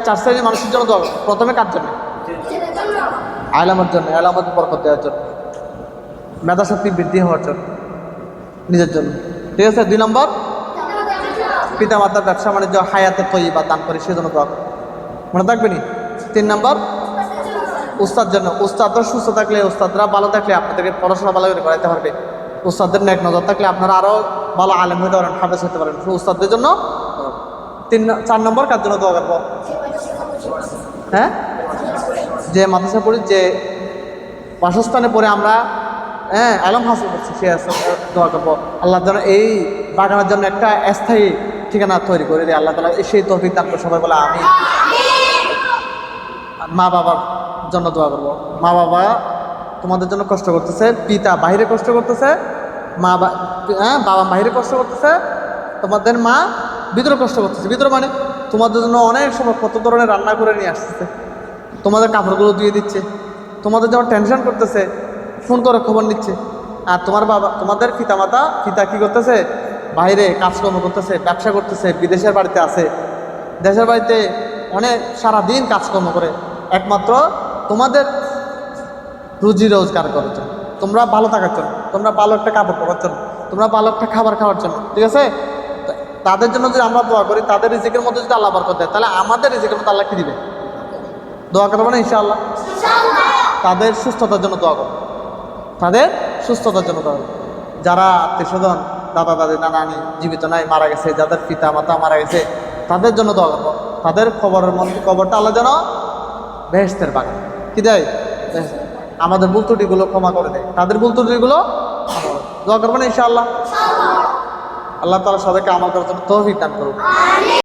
চার শ্রেণীর মানুষের জন্য দোয়া করবো। প্রথমে কার জন্য? আলেমের জন্য, আলেমের বরকত দেওয়ার জন্য, মেধাশক্তি বৃদ্ধি হওয়ার জন্য, নিজের জন্য। ঠিক আছে। 2 নম্বর, পিতা মাতার ব্যবসা বাণিজ্য হায়াতে তৈবা দান করে সেজন্য দোয়া করবো, মনে থাকবে নি। 3 নম্বর, উস্তাদ জন্য, উস্তাদরা সুস্থ থাকলে, উস্তাদরা ভালো থাকলে আপনাদেরকে পড়াশোনা ভালো করে করাইতে পারবে। উস্তাদের নেক নজর থাকলে আপনারা আরও ভালো আলেম হইতে পারেন, হাফেজ হতে পারেন। উস্তাদদের জন্য। 4 নম্বর কার জন্য দোয়া করবো? হ্যাঁ, যে মাদ্রাসা পড়ি, যে বাসস্থানে পড়ে আমরা আলম হাসিল করছি, সে দোয়া করবো আল্লাহ যেন এই বাগানের জন্য একটা স্থায়ী ঠিকানা তৈরি করে দিই। আল্লাহ তাআলা সেই তৌফিক দান করে। সবাই বলে আমিন। মা বাবার জন্য দোয়া করবো। মা বাবা তোমাদের জন্য কষ্ট করতেছে, পিতা বাহিরে কষ্ট করতেছে, বাবা বাহিরে কষ্ট করতেছে, তোমাদের মা ভিতরে কষ্ট করতেছে। ভিতরে মানে তোমাদের জন্য অনেক সময় কত ধরনের রান্না করে নিয়ে আসতেছে, তোমাদের কাপড়গুলো দিয়ে দিচ্ছে, তোমাদের যেমন টেনশন করতেছে, ফোন করে খবর নিচ্ছে। আর তোমাদের পিতা কি করতেছে? বাইরে কাজকর্ম করতেছে, ব্যবসা করতেছে, বিদেশের বাড়িতে আছে, দেশের বাড়িতে অনেক সারাদিন কাজকর্ম করে একমাত্র তোমাদের রুজি রোজগার করার জন্য, তোমরা ভালো থাকার জন্য, তোমরা ভালো একটা কাপড় পরার জন্য, তোমরা ভালো একটা খাবার খাওয়ার জন্য। ঠিক আছে। তাদের জন্য যদি আমরা দোয়া করি, তাদের রিজিকের মধ্যে যদি আল্লাহ বরকত দেয়, তাহলে আমাদের রিজিকের মধ্যে আল্লাহ কি দিবে? দোয়া করবো না ইনশাআল্লাহ? তাদের সুস্থতার জন্য দোয়া করবো, তাদের সুস্থতার জন্য দোয়া করবো। যারা আত্মীয়স্বজন, দাদা দাদি নানি জীবিত নাই, মারা গেছে, যাদের পিতা মাতা মারা গেছে, তাদের জন্য দোয়া করবো। তাদের কবরটা আল্লাহ যেন বেহেশতের বাগান কি দেয়, আমাদের ভুল ত্রুটিগুলো ক্ষমা করে দেয়, তাদের ভুল ত্রুটিগুলো দোয়া করবো না ইনশাআল্লাহ? আল্লাহ তাআলা সবাইকে আমল করার জন্য তৌফিক দান করুন।